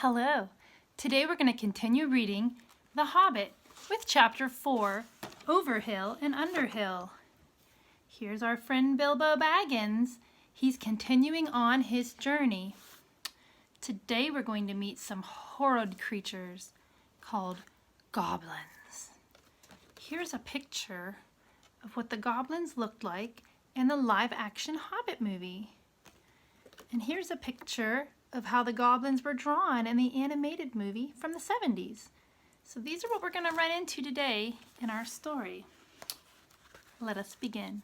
Hello. Today we're going to continue reading The Hobbit with Chapter 4, Overhill and Underhill. Here's our friend Bilbo Baggins. He's continuing on his journey. Today we're going to meet some horrid creatures called goblins. Here's a picture of what the goblins looked like in the live-action Hobbit movie. And here's a picture of how the goblins were drawn in the animated movie from the 70s. So these are what we're going to run into today in our story. Let us begin.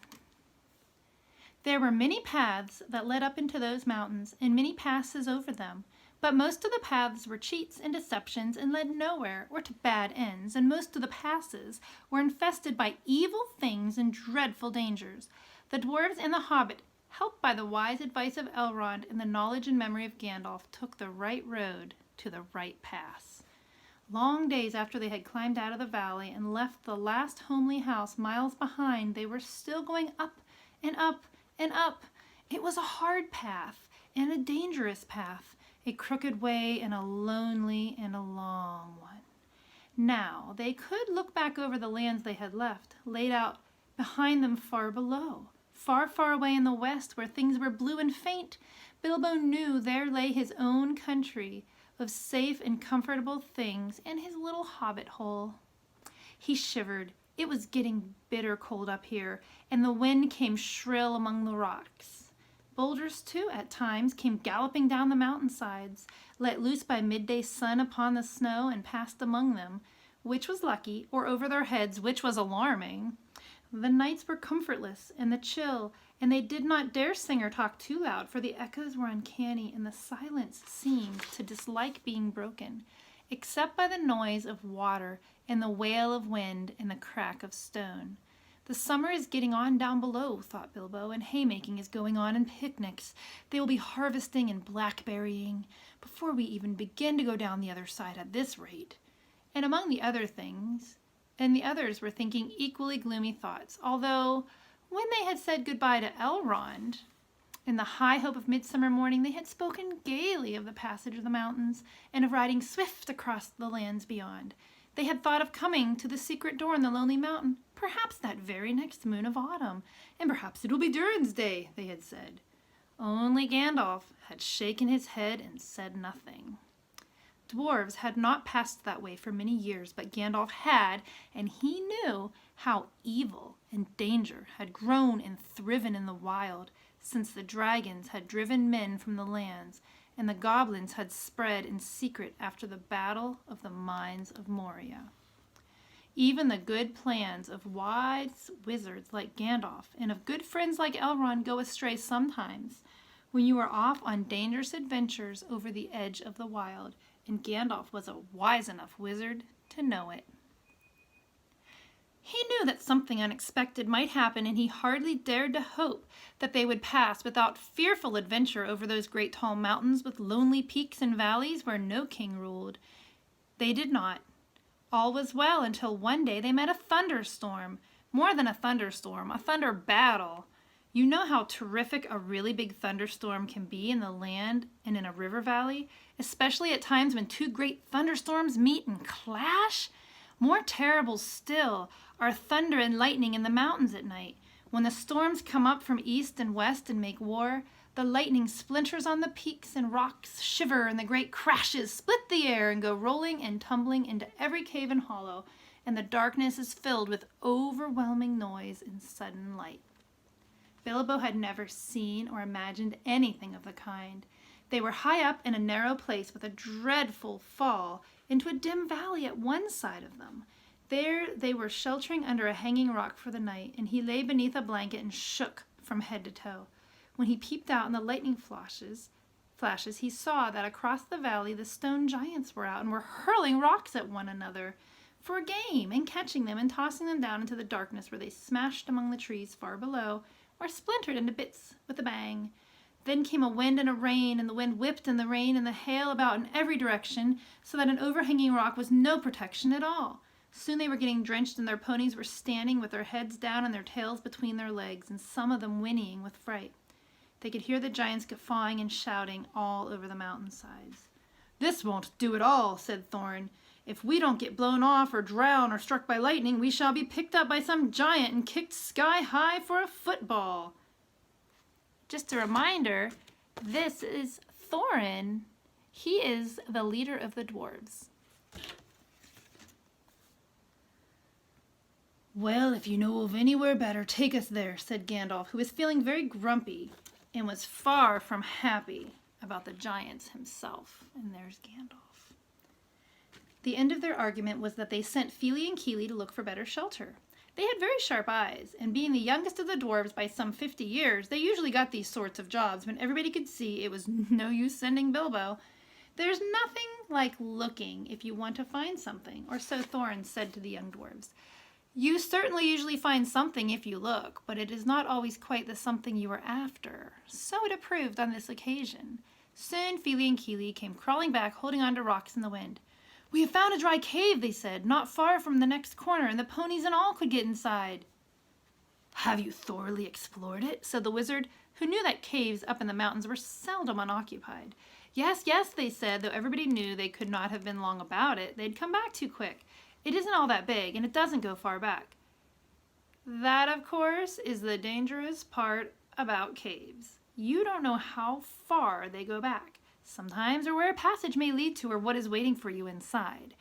There were many paths that led up into those mountains and many passes over them, but most of the paths were cheats and deceptions and led nowhere or to bad ends, and most of the passes were infested by evil things and dreadful dangers. The dwarves and the Hobbit, helped by the wise advice of Elrond and the knowledge and memory of Gandalf, took the right road to the right pass. Long days after they had climbed out of the valley and left the last homely house miles behind, they were still going up and up and up. It was a hard path and a dangerous path, a crooked way and a lonely and a long one. Now they could look back over the lands they had left, laid out behind them far below. Far, far away in the west, where things were blue and faint, Bilbo knew there lay his own country of safe and comfortable things and his little hobbit hole. He shivered. It was getting bitter cold up here, and the wind came shrill among the rocks. Boulders, too, at times came galloping down the mountainsides, let loose by midday sun upon the snow, and passed among them, which was lucky, or over their heads, which was alarming. The nights were comfortless and the chill, and they did not dare sing or talk too loud, for the echoes were uncanny and the silence seemed to dislike being broken, except by the noise of water and the wail of wind and the crack of stone. The summer is getting on down below, thought Bilbo, and haymaking is going on and picnics. They will be harvesting and blackberrying before we even begin to go down the other side at this rate. And among the other things, and the others were thinking equally gloomy thoughts, although when they had said goodbye to Elrond, in the high hope of midsummer morning, they had spoken gaily of the passage of the mountains and of riding swift across the lands beyond. They had thought of coming to the secret door in the lonely mountain, perhaps that very next moon of autumn, and perhaps it will be Durin's Day, they had said. Only Gandalf had shaken his head and said nothing. Dwarves had not passed that way for many years, but Gandalf had, and he knew how evil and danger had grown and thriven in the wild since the dragons had driven men from the lands and the goblins had spread in secret after the battle of the mines of Moria. Even the good plans of wise wizards like Gandalf and of good friends like Elrond go astray sometimes when you are off on dangerous adventures over the edge of the wild, and Gandalf was a wise enough wizard to know it. He knew that something unexpected might happen, and he hardly dared to hope that they would pass without fearful adventure over those great tall mountains with lonely peaks and valleys where no king ruled. They did not. All was well until one day they met a thunderstorm. More than a thunderstorm, a thunder battle. You know how terrific a really big thunderstorm can be in the land and in a river valley, especially at times when two great thunderstorms meet and clash? More terrible still are thunder and lightning in the mountains at night. When the storms come up from east and west and make war, the lightning splinters on the peaks and rocks shiver, and the great crashes split the air and go rolling and tumbling into every cave and hollow, and the darkness is filled with overwhelming noise and sudden light. Bilbo had never seen or imagined anything of the kind. They were high up in a narrow place with a dreadful fall into a dim valley at one side of them. There they were sheltering under a hanging rock for the night, and he lay beneath a blanket and shook from head to toe. When he peeped out in the lightning flashes, he saw that across the valley the stone giants were out and were hurling rocks at one another for a game, and catching them and tossing them down into the darkness, where they smashed among the trees far below or splintered into bits with a bang. Then came a wind and a rain, and the wind whipped and the rain and the hail about in every direction, so that an overhanging rock was no protection at all. Soon they were getting drenched, and their ponies were standing with their heads down and their tails between their legs, and some of them whinnying with fright. They could hear the giants guffawing and shouting all over the mountainsides. "This won't do at all," said Thorn. "If we don't get blown off or drown or struck by lightning, we shall be picked up by some giant and kicked sky high for a football." Just a reminder, this is Thorin. He is the leader of the dwarves. "Well, if you know of anywhere better, take us there," said Gandalf, who was feeling very grumpy and was far from happy about the giants himself. And there's Gandalf. The end of their argument was that they sent Fili and Kili to look for better shelter. They had very sharp eyes, and being the youngest of the dwarves by some 50 years, they usually got these sorts of jobs when everybody could see it was no use sending Bilbo. There's nothing like looking if you want to find something, or so Thorin said to the young dwarves. You certainly usually find something if you look, but it is not always quite the something you are after. So it approved on this occasion. Soon Fili and Kili came crawling back, holding on to rocks in the wind. "We have found a dry cave," they said, "not far from the next corner, and the ponies and all could get inside." "Have you thoroughly explored it?" said the wizard, who knew that caves up in the mountains were seldom unoccupied. "Yes, yes," they said, though everybody knew they could not have been long about it. They'd come back too quick. It isn't all that big, and it doesn't go far back. That, of course, is the dangerous part about caves. You don't know how far they go back. Sometimes, or where a passage may lead to, or what is waiting for you inside.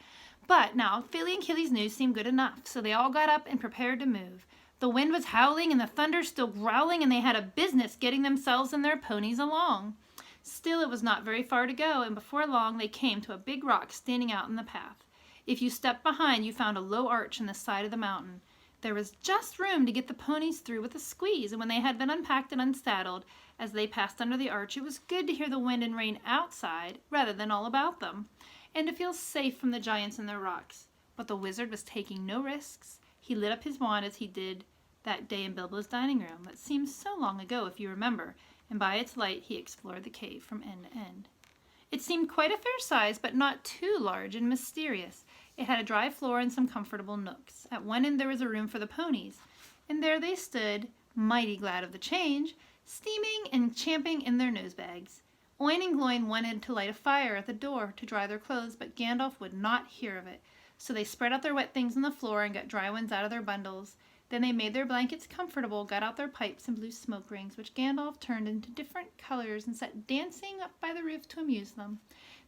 But now, Fili and Kili's news seemed good enough, so they all got up and prepared to move. The wind was howling and the thunder still growling, and they had a business getting themselves and their ponies along. Still, it was not very far to go, and before long they came to a big rock standing out in the path. If you stepped behind, you found a low arch in the side of the mountain. There was just room to get the ponies through with a squeeze, and when they had been unpacked and unsaddled, as they passed under the arch, it was good to hear the wind and rain outside rather than all about them, and to feel safe from the giants and their rocks. But the wizard was taking no risks. He lit up his wand as he did that day in Bilbo's dining room, that seems so long ago if you remember, and by its light he explored the cave from end to end. It seemed quite a fair size, but not too large and mysterious. It had a dry floor and some comfortable nooks. At one end there was a room for the ponies, and there they stood, mighty glad of the change, steaming and champing in their nosebags. Oin and Gloin wanted to light a fire at the door to dry their clothes, but Gandalf would not hear of it. So they spread out their wet things on the floor and got dry ones out of their bundles. Then they made their blankets comfortable, got out their pipes and blew smoke rings, which Gandalf turned into different colors and sat dancing up by the roof to amuse them.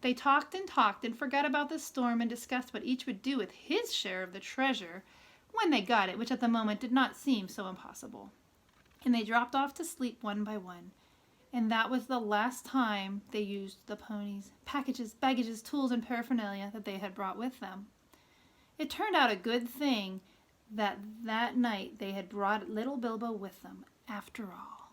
They talked and forgot about the storm and discussed what each would do with his share of the treasure when they got it, which at the moment did not seem so impossible. And they dropped off to sleep one by one. And that was the last time they used the ponies' packages, baggages, tools, and paraphernalia that they had brought with them. It turned out a good thing that night they had brought little Bilbo with them, after all.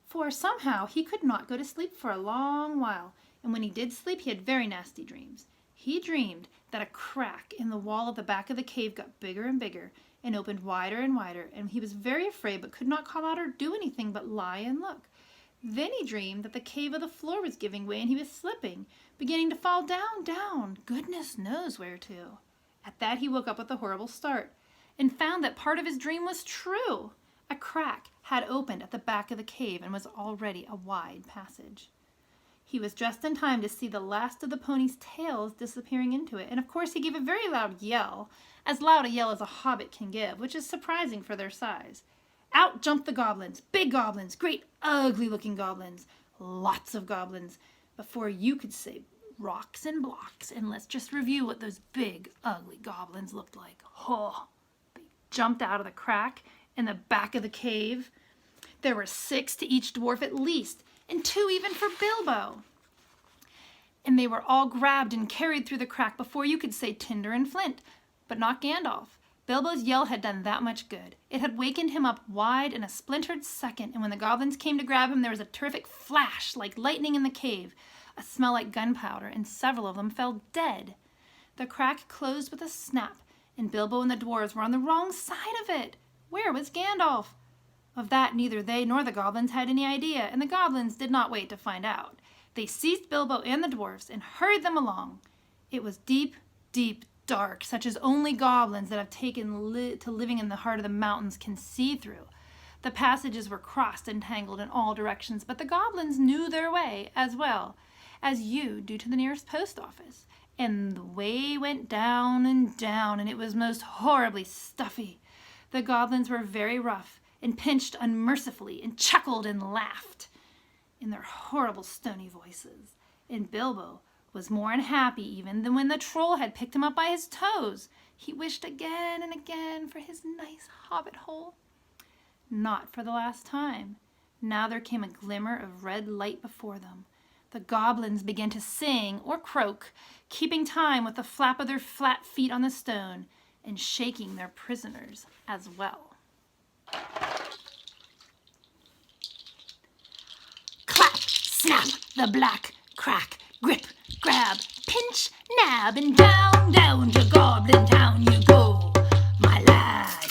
For somehow he could not go to sleep for a long while, and when he did sleep he had very nasty dreams. He dreamed that a crack in the wall of the back of the cave got bigger and bigger, and opened wider and wider, and he was very afraid but could not call out or do anything but lie and look. Then he dreamed that the cave of the floor was giving way and he was slipping, beginning to fall down, goodness knows where to. At that he woke up with a horrible start, and found that part of his dream was true. A crack had opened at the back of the cave and was already a wide passage. He was just in time to see the last of the ponies' tails disappearing into it, and of course he gave a very loud yell, as loud a yell as a hobbit can give, which is surprising for their size. Out jumped the goblins, big goblins, great ugly-looking goblins, lots of goblins, before you could say rocks and blocks, and let's just review what those big, ugly goblins looked like. Oh, they jumped out of the crack in the back of the cave. There were 6 to each dwarf at least, and 2 even for Bilbo. And they were all grabbed and carried through the crack before you could say tinder and flint, but not Gandalf. Bilbo's yell had done that much good. It had wakened him up wide in a splintered second, and when the goblins came to grab him, there was a terrific flash like lightning in the cave, a smell like gunpowder, and several of them fell dead. The crack closed with a snap, and Bilbo and the dwarves were on the wrong side of it. Where was Gandalf? Of that neither they nor the goblins had any idea, and the goblins did not wait to find out. They seized Bilbo and the dwarves and hurried them along. It was deep, deep, dark, such as only goblins that have taken to living in the heart of the mountains can see through. The passages were crossed and tangled in all directions, but the goblins knew their way as well. as you do to the nearest post office. And the way went down and down, and it was most horribly stuffy. The goblins were very rough, and pinched unmercifully, and chuckled and laughed in their horrible stony voices. And Bilbo was more unhappy even than when the troll had picked him up by his toes. He wished again and again for his nice hobbit hole. Not for the last time. Now there came a glimmer of red light before them. The goblins began to sing or croak, keeping time with the flap of their flat feet on the stone, and shaking their prisoners as well. Clap, snap, the black, crack, grip, grab, pinch, nab, and down, down to Goblin Town you go, my lad.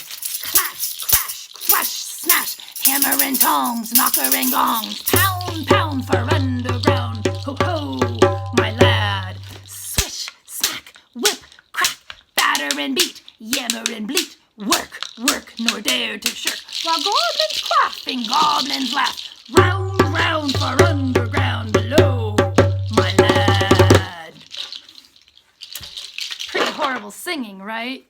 Clash, crash, crush, smash, hammer and tongs, knocker and gongs, pound, pound for underground, ho, ho, my lad. Swish, smack, whip, crack, batter and beat, yammer and bleat, work, work, nor dare to shirk, while goblins quaff and goblins laugh, round, round for underground below, my lad. Pretty horrible singing, right?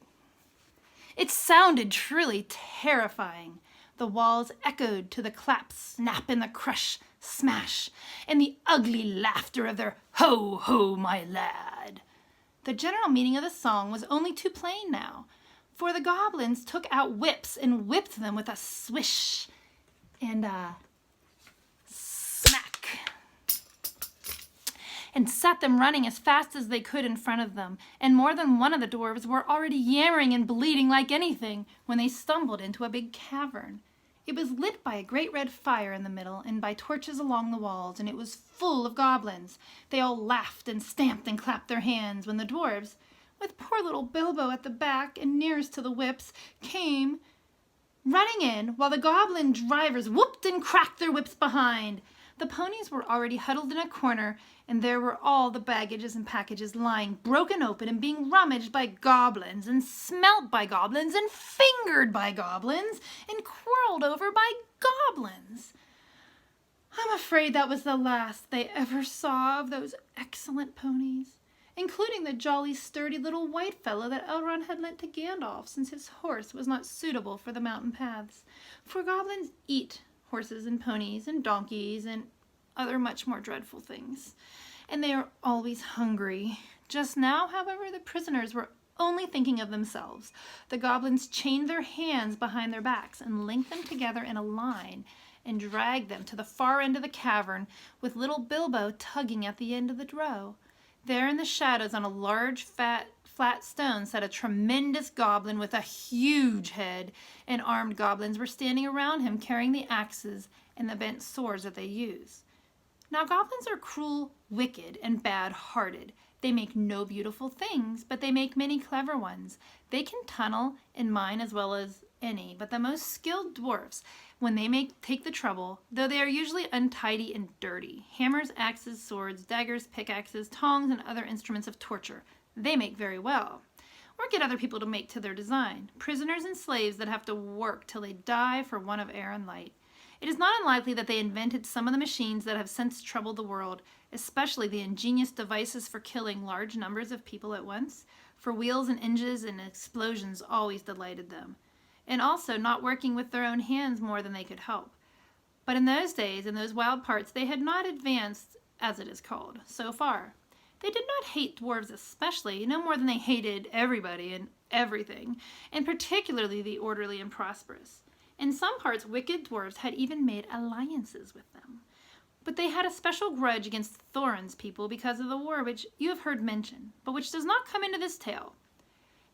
It sounded truly terrifying. The walls echoed to the clap, snap, and the crush, smash, and the ugly laughter of their ho, ho, my lad. The general meaning of the song was only too plain now, for the goblins took out whips and whipped them with a swish and a smack, and set them running as fast as they could in front of them, and more than one of the dwarves were already yammering and bleating like anything when they stumbled into a big cavern. It was lit by a great red fire in the middle and by torches along the walls, and it was full of goblins. They all laughed and stamped and clapped their hands when the dwarves, with poor little Bilbo at the back and nearest to the whips, came running in, while the goblin drivers whooped and cracked their whips behind. The ponies were already huddled in a corner, and there were all the baggages and packages lying broken open and being rummaged by goblins and smelt by goblins and fingered by goblins and quarreled over by goblins. I'm afraid that was the last they ever saw of those excellent ponies, including the jolly, sturdy little white fellow that Elrond had lent to Gandalf, since his horse was not suitable for the mountain paths. For goblins eat horses and ponies and donkeys and other much more dreadful things, and they are always hungry. Just now, however, the prisoners were only thinking of themselves. The goblins chained their hands behind their backs and linked them together in a line and dragged them to the far end of the cavern, with little Bilbo tugging at the end of the drow. There in the shadows on a large, flat stone sat a tremendous goblin with a huge head, and armed goblins were standing around him carrying the axes and the bent swords that they use. Now goblins are cruel, wicked, and bad-hearted. They make no beautiful things, but they make many clever ones. They can tunnel and mine as well as any, but the most skilled dwarfs, when they take the trouble, though they are usually untidy and dirty, hammers, axes, swords, daggers, pickaxes, tongs, and other instruments of torture, they make very well, or get other people to make to their design, prisoners and slaves that have to work till they die for want of air and light. It is not unlikely that they invented some of the machines that have since troubled the world, especially the ingenious devices for killing large numbers of people at once, for wheels and engines and explosions always delighted them, and also not working with their own hands more than they could help. But in those days, in those wild parts, they had not advanced, as it is called, so far. They did not hate dwarves especially, no more than they hated everybody and everything, and particularly the orderly and prosperous. In some parts, wicked dwarves had even made alliances with them. But they had a special grudge against Thorin's people because of the war which you have heard mentioned, but which does not come into this tale.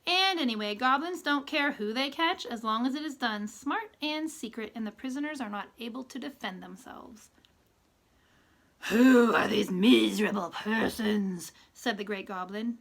And anyway, goblins don't care who they catch as long as it is done smart and secret and the prisoners are not able to defend themselves. "Who are these miserable persons?" said the great goblin.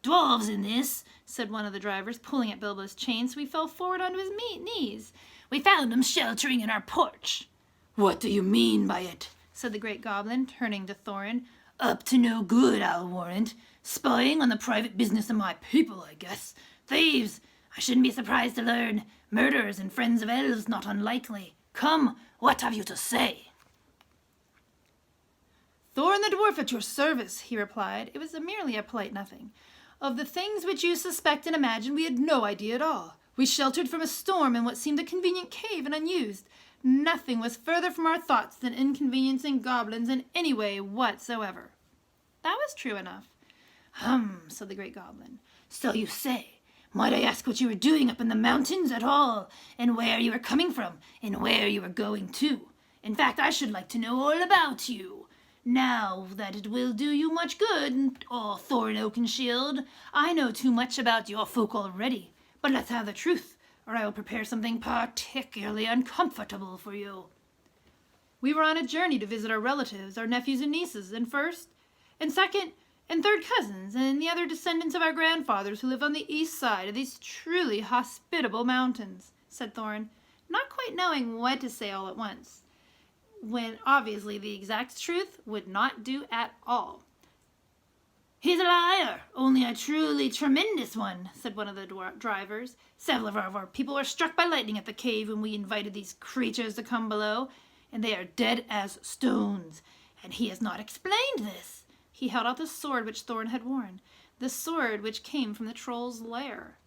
"Dwarves in this," said one of the drivers, pulling at Bilbo's chain so he fell forward onto his knees. "We found them sheltering in our porch." "What do you mean by it?" said the great goblin, turning to Thorin. "Up to no good, I'll warrant. Spying on the private business of my people, I guess. Thieves, I shouldn't be surprised to learn. Murderers and friends of elves, not unlikely. Come, what have you to say?" Thorin the dwarf at your service, he replied. It was merely a polite nothing. Of the things which you suspect and imagine, we had no idea at all. We sheltered from a storm in what seemed a convenient cave and unused. Nothing was further from our thoughts than inconveniencing goblins in any way whatsoever. That was true enough. Said the great goblin. So you say. Might I ask what you were doing up in the mountains at all, and where you were coming from, and where you were going to? In fact, I should like to know all about you. Now that it will do you much good, Thorin Oakenshield, I know too much about your folk already, but let's have the truth, or I will prepare something particularly uncomfortable for you. We were on a journey to visit our relatives, our nephews and nieces, and first, and second, and third cousins, and the other descendants of our grandfathers who live on the east side of these truly hospitable mountains, said Thorin, not quite knowing what to say all at once, when obviously the exact truth would not do at all. He's a liar, only a truly tremendous one, said one of the drivers. Several of our people were struck by lightning at the cave when we invited these creatures to come below, and they are dead as stones, and he has not explained this. He held out the sword which Thorin had worn, the sword which came from the troll's lair.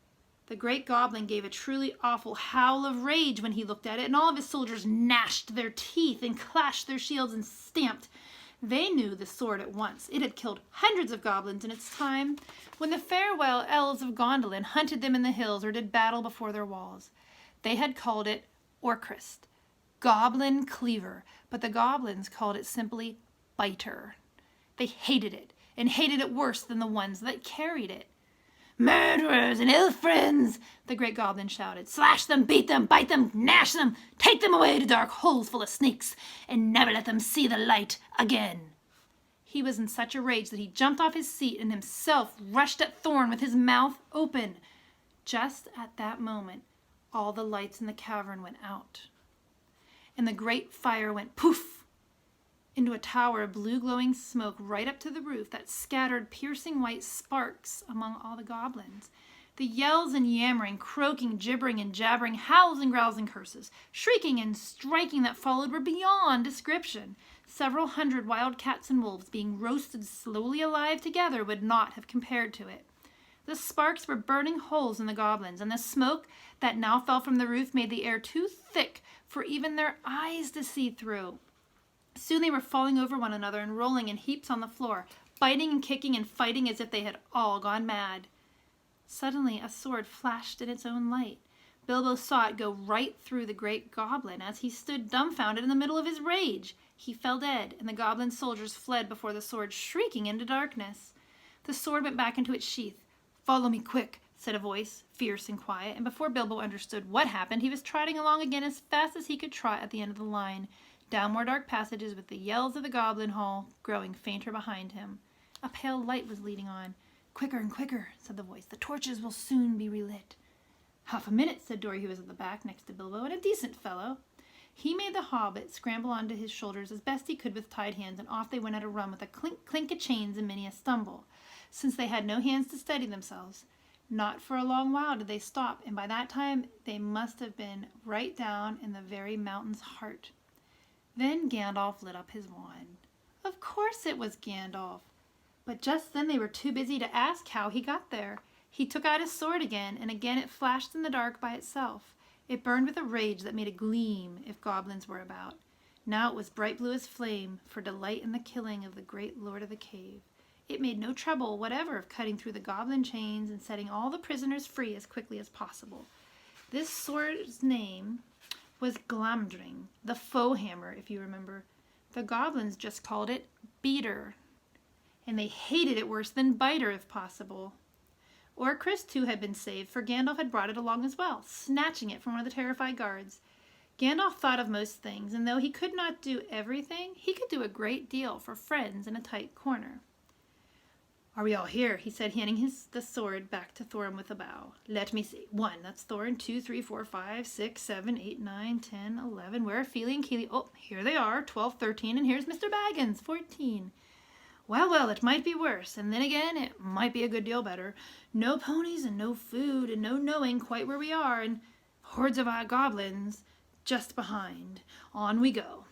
The great goblin gave a truly awful howl of rage when he looked at it, and all of his soldiers gnashed their teeth and clashed their shields and stamped. They knew the sword at once. It had killed hundreds of goblins in its time, when the farewell elves of Gondolin hunted them in the hills or did battle before their walls. They had called it Orcrist, goblin cleaver, but the goblins called it simply biter. They hated it, and hated it worse than the ones that carried it. Murderers and ill friends, the great goblin shouted. Slash them, beat them, bite them, gnash them, take them away to dark holes full of snakes, and never let them see the light again. He was in such a rage that he jumped off his seat and himself rushed at Thorin with his mouth open. Just at that moment, all the lights in the cavern went out, and the great fire went poof into a tower of blue glowing smoke right up to the roof that scattered piercing white sparks among all the goblins. The yells and yammering, croaking, gibbering and jabbering, howls and growls and curses, shrieking and striking that followed were beyond description. Several hundred wild cats and wolves being roasted slowly alive together would not have compared to it. The sparks were burning holes in the goblins, and the smoke that now fell from the roof made the air too thick for even their eyes to see through. Soon they were falling over one another and rolling in heaps on the floor, biting and kicking and fighting as if they had all gone mad. Suddenly a sword flashed in its own light. Bilbo saw it go right through the great goblin as he stood dumbfounded in the middle of his rage. He fell dead, and the goblin soldiers fled before the sword, shrieking into darkness. The sword went back into its sheath. Follow me quick, said a voice, fierce and quiet, and before Bilbo understood what happened, he was trotting along again as fast as he could trot at the end of the line, down more dark passages with the yells of the goblin hall growing fainter behind him. A pale light was leading on. Quicker and quicker, said the voice. The torches will soon be relit. Half a minute, said Dory, who was at the back next to Bilbo, and a decent fellow. He made the hobbit scramble onto his shoulders as best he could with tied hands, and off they went at a run with a clink, clink of chains and many a stumble, since they had no hands to steady themselves. Not for a long while did they stop, and by that time they must have been right down in the very mountain's heart. Then Gandalf lit up his wand. Of course it was Gandalf. But just then they were too busy to ask how he got there. He took out his sword again, and again it flashed in the dark by itself. It burned with a rage that made a gleam if goblins were about. Now it was bright blue as flame, for delight in the killing of the great lord of the cave. It made no trouble whatever of cutting through the goblin chains and setting all the prisoners free as quickly as possible. This sword's name was Glamdring, the foe hammer, if you remember. The goblins just called it beater, and they hated it worse than biter if possible. Orcrist too had been saved, for Gandalf had brought it along as well, snatching it from one of the terrified guards. Gandalf thought of most things, and though he could not do everything, he could do a great deal for friends in a tight corner. Are we all here? He said, handing the sword back to Thorin with a bow. Let me see. 1, that's Thorin. 2, 3, 4, 5, 6, 7, 8, 9, 10, 11. Where are Feely and Keely? Oh, here they are. 12, 13. And here's Mr. Baggins. 14. Well, it might be worse. And then again, it might be a good deal better. No ponies and no food and no knowing quite where we are. And hordes of our goblins just behind. On we go.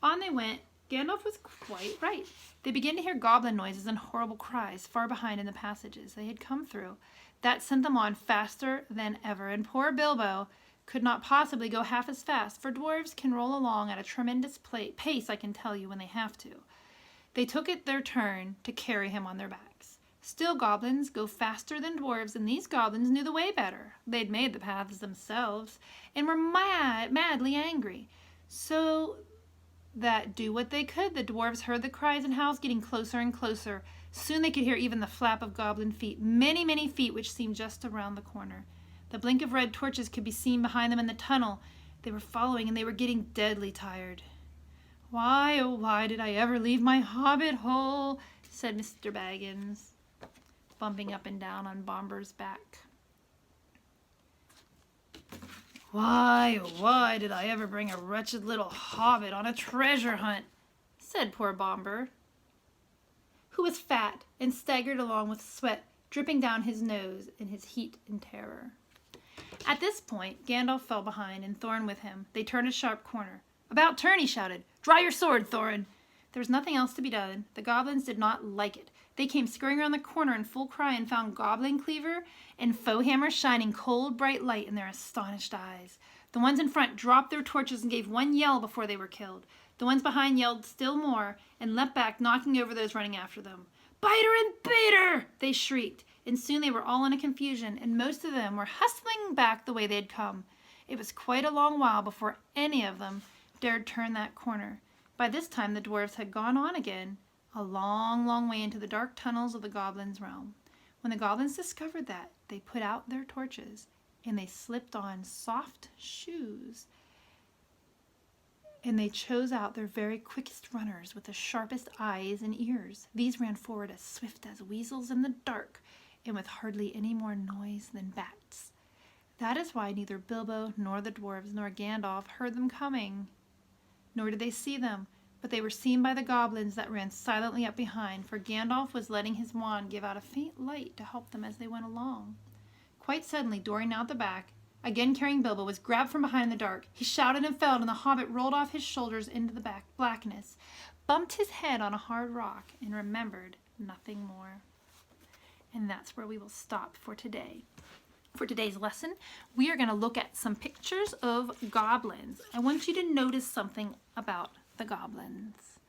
On they went, Gandalf was quite right. They began to hear goblin noises and horrible cries far behind in the passages they had come through. That sent them on faster than ever, and poor Bilbo could not possibly go half as fast, for dwarves can roll along at a tremendous pace, I can tell you, when they have to. They took it their turn to carry him on their backs. Still, goblins go faster than dwarves, and these goblins knew the way better. They'd made the paths themselves, and were madly angry. So that, do what they could, the dwarves heard the cries and howls getting closer and closer. Soon they could hear even the flap of goblin feet, many, many feet, which seemed just around the corner. The blink of red torches could be seen behind them in the tunnel they were following, and they were getting deadly tired. "Why, oh why did I ever leave my hobbit hole?" said Mr. Baggins, bumping up and down on Bomber's back. "Why, oh why did I ever bring a wretched little hobbit on a treasure hunt?" said poor Bomber, who was fat and staggered along with sweat dripping down his nose in his heat and terror. At this point, Gandalf fell behind, and Thorin with him. They turned a sharp corner. "About turn," he shouted. "Draw your sword, Thorin." There was nothing else to be done. The goblins did not like it. They came scurrying around the corner in full cry and found Goblin Cleaver and Foehammer shining cold, bright light in their astonished eyes. The ones in front dropped their torches and gave one yell before they were killed. The ones behind yelled still more and leapt back, knocking over those running after them. "Bite her and beat her!" they shrieked, and soon they were all in a confusion, and most of them were hustling back the way they had come. It was quite a long while before any of them dared turn that corner. By this time the dwarves had gone on again, a long, long way into the dark tunnels of the goblins' realm. When the goblins discovered that, they put out their torches, and they slipped on soft shoes, and they chose out their very quickest runners with the sharpest eyes and ears. These ran forward as swift as weasels in the dark, and with hardly any more noise than bats. That is why neither Bilbo nor the dwarves nor Gandalf heard them coming, nor did they see them, but they were seen by the goblins that ran silently up behind, for Gandalf was letting his wand give out a faint light to help them as they went along. Quite suddenly, Dory, now at the back, again carrying Bilbo, was grabbed from behind in the dark. He shouted and fell, and the hobbit rolled off his shoulders into the blackness, bumped his head on a hard rock, and remembered nothing more. And that's where we will stop for today. For today's lesson, we are going to look at some pictures of goblins. I want you to notice something about the goblins.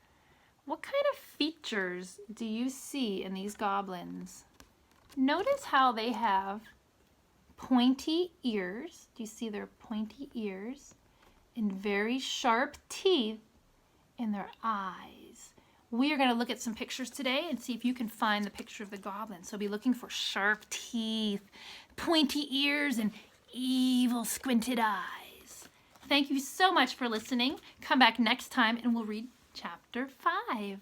What kind of features do you see in these goblins? Notice how they have pointy ears. Do you see their pointy ears? And very sharp teeth in their eyes. We are going to look at some pictures today and see if you can find the picture of the goblin. So be looking for sharp teeth, pointy ears, and evil squinted eyes. Thank you so much for listening. Come back next time and we'll read chapter 5.